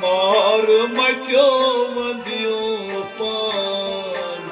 Mar matyo pan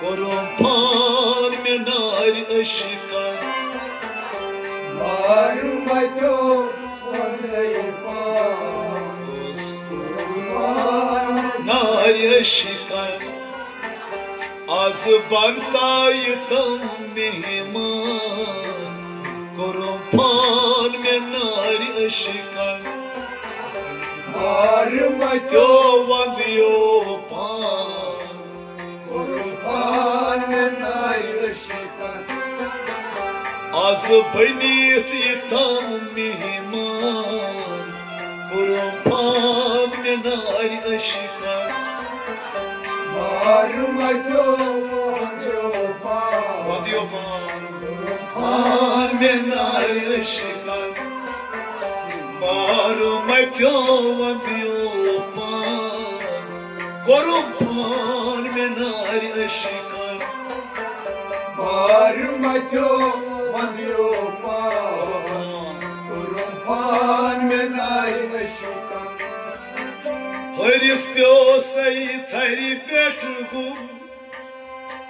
korum pan menar aşkan Mar matyo nar aşkan az bantaytam mehman korum pan menar aşkan Mar matyo Yo pan Kurban ayrışkan az benit tam mehman korum pan menar aşkan Mar matyo Vadyo pan menar aşkan Maru matyo pan korum pan menar aşkan Mar matyo Kurban ayrışkan Harif pёсай тари петугу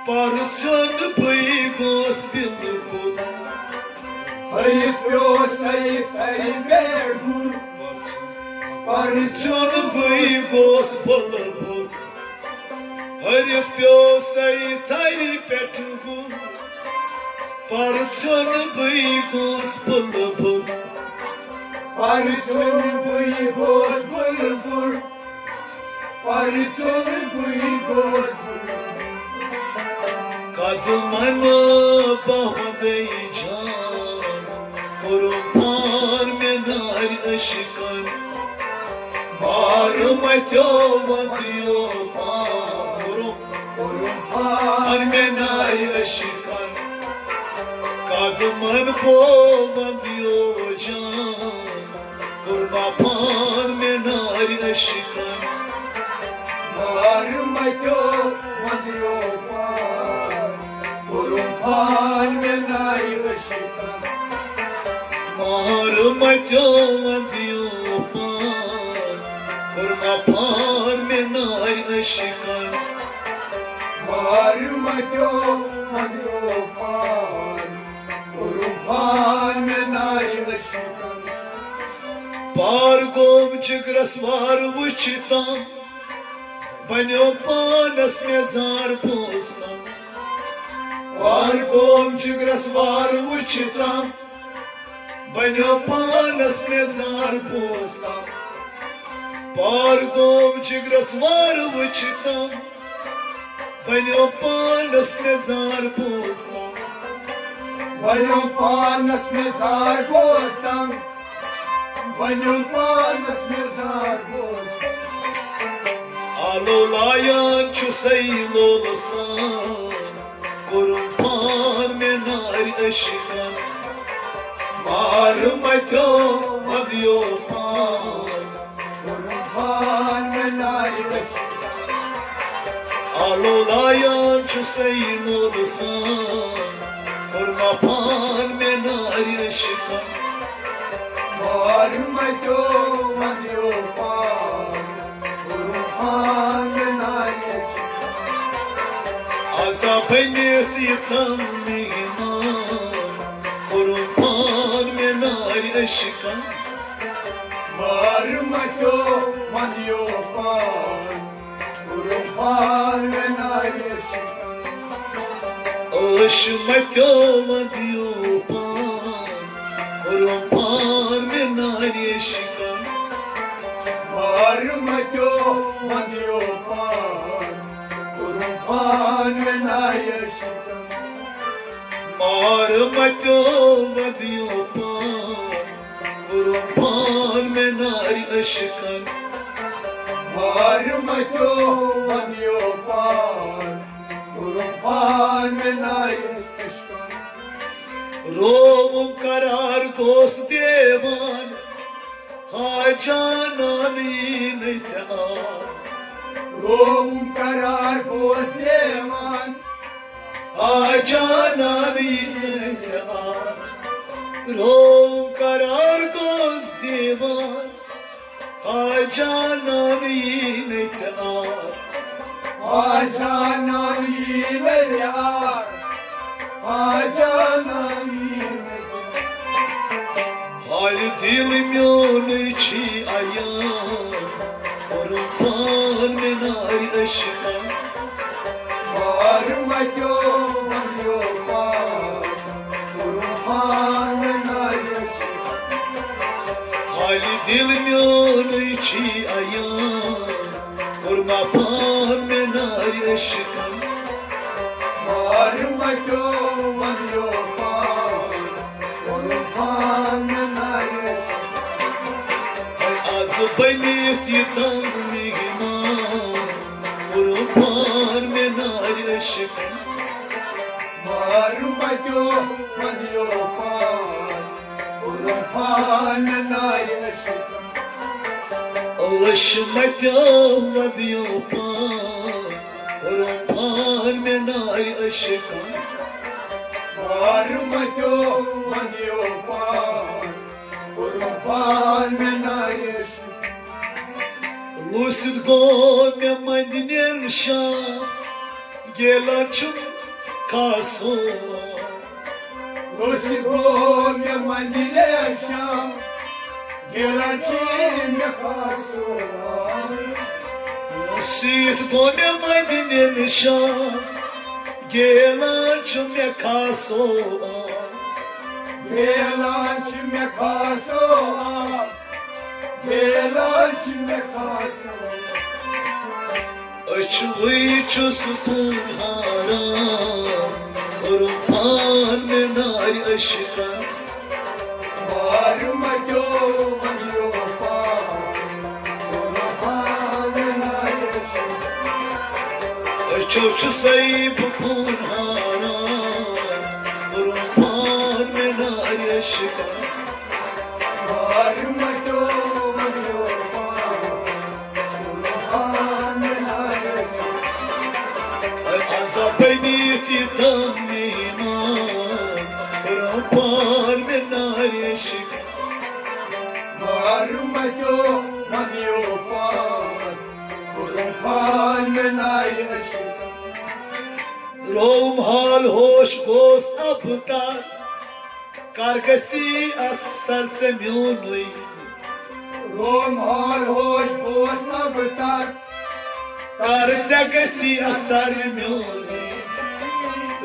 Парцон пый госпилку Hayır sayıp gur Парцон пый госпилку Harif pёсай тари петугу Парцон пый госпилку Parçanı boz bulbul Parçanı boz Kadmanı bahdecan Korum pan menar aşkan Marum atyo pan Kurban pan menar aşkan Kadman bahdecan Kurma pan menar aşkan Varmayo Kurban ayrışkan Marum atyo pan Kurma pan menar aşkan Varmayo Kurban ayrışkan Паргом чиграсвар вычитам Банё панас мезар постам Паргом чиграсвар вычитам Банё панас мезар постам Паргом чиграсвар вычитам Банё панас мезар постам Валюпанас мезар гостам Валюпанас мезар гостам Alolayan çuseylosan Korum pan menar aşkan Marum atyo vadyo pan Kurban ayrışkan Alolayan çuseylosan Korma pan menar aşkan Varmayo Kurban ayrışkan Azabeni fitam mihman Korum pan menar aşkan Varmayo Kurban ayrışkan Aşmatyo vadyo pan Korum pan menar aşkan Varmayo Kurban ayrışkan Marum atyo vadyo pan Korum pan menar aşkan Varmayo Kurban ayrışkan Rovum karar kos devan Hacanan inayca Ровум karar boz devan Hacanan inayca Rovum karar kos devan Acanan yine ar Acanan yine yar, acanan yine Hal dilim yönüçi ayar Orumpan menay aşkım Varma yoman yoman, Kur'an'ına yaşa. Hal dilim yönüçi ayar Orumpan menay aşkım Varma yoman yoman, Kur'an'ına yaşa. Az baylit yıkan mihman Orumpan menay aşkım Varma yoman yoman, Kur'an'ına yaşa. Alışmak yağladı yopan Orumpan menay aşkım Varma yoman yoman, Kur'an'ına yaşa. Lucid gome madiner şa Gelaçım kasova Lusigo me mandile sham, Gelachi me paso. Lucid gome madiner şa Gelaçım kasova Gelachi me paso, Gelachi me paso. Açlığı sukunhara Orumpan menay aşkım Varma yoman yoman, Kur'an'ına yaşa. Çavçı sayıp kunhara Orumpan menay aşkım Varma yoman yoman, Kur'an'ına yaşa. Azapayni tamliman Orumpan menay aşkım Varma yoman yoman, Kur'an'ına yaşa. Rom hal hoş gos abtar Kargasi as serce mionui Romar hoş bosna bıtar, Kargasi as serce mionui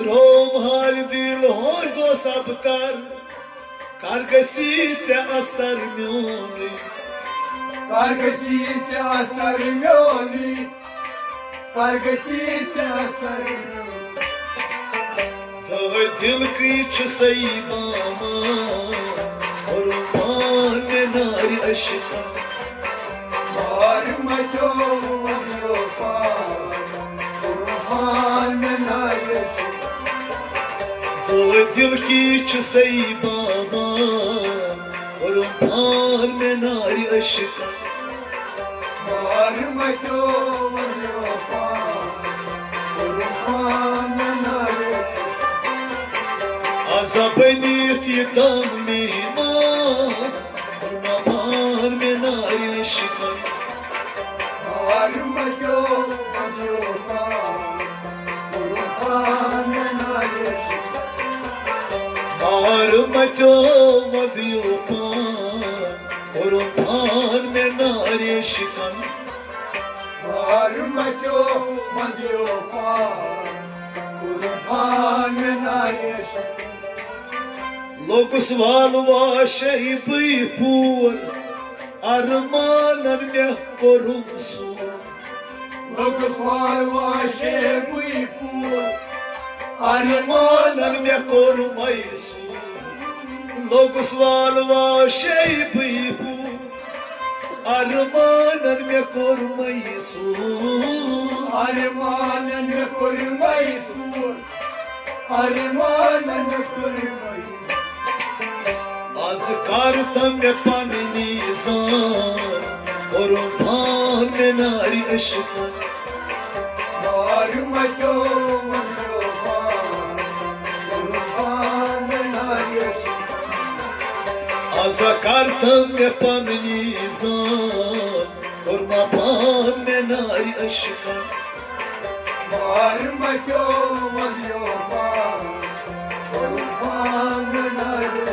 Rom hal dil hoş gos abtar Kargasi as serce mionui Kargasice asar myoli, Kargasice asar myoli. Tağ dil kıç sayıbama Orman menari aşkım Varma yoman yoman, Kur'an'ına yaşa. Tağ dil kıç sayıbama Orman menari aşkım Varma yoman yoman, Kur'an'ına yaşa. Azapani titam mihman Orman menari aşkım Varma yoman yoman, Kur'an'ına yaşa. Ağrımak olmadı yopan Orman menari aşkım Varma yoman yoman, Kur'an'ına yaşa. Locus valva şey pur Armanan me korumsu Locus valva şebui pur, Armanan me korumaysu Locus valva şey pur Armanan me korumaysu Armanan ve korumayı sur, Armanan ve korumayı. Az kartam me panizan Orman menari aşkım Varma yoman yoman, Kur'an'ına yaşa. Az kartam me panizan Kurma pan menari aşkın Bağırma ki olmuyor bak. Kurban menari.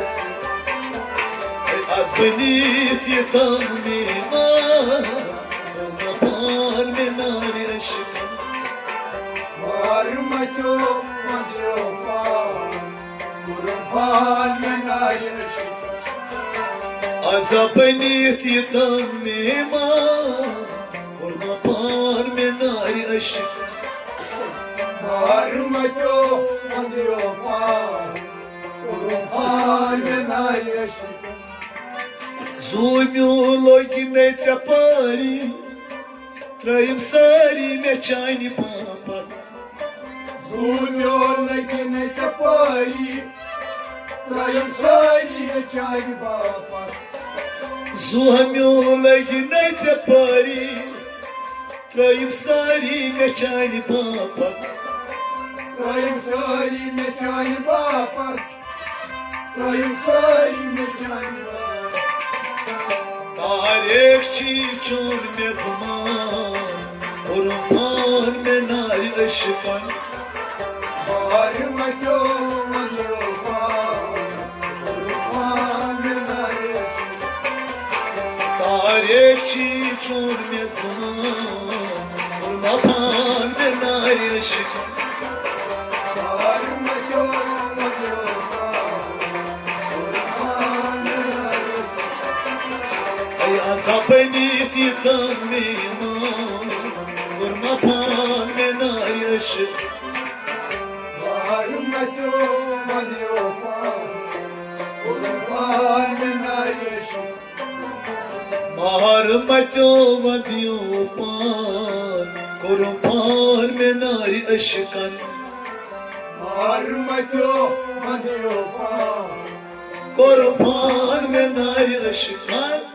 Az benit yetam nima Kurma pan menari aşkın Bağırma ki olmuyor bak. Kurban menari. Az benit yetam nima Kurma pan menari aşkın Bağırma ki olmuyor bak. Kurban menari. Зумюло гнеться парі, троїм сарі м'ячайні папа. Зумьона кинеться парі, троєм сарі чай баба. Зумюло гнеться парі, троїм сарі м'ячайні папа. Троєм сарі чай баба. Троєм сарі чай баба. Tarihçi çölmezman, Kurban menari aşkın. Bağırma ki olmuyor bak. Kurban menari. Tarihçi çölmezman, Kurban menari aşkın. Bağırma ki olmuyor bak. Kurban menari. Ay azabeni titamima Kurma pan menari aşkın Bağırma ki olmuyor bak. Kurban menari. Maharmatova diyopan Kurban menari aşkın Bağırma ki olmuyor bak. Kurban menari aşkın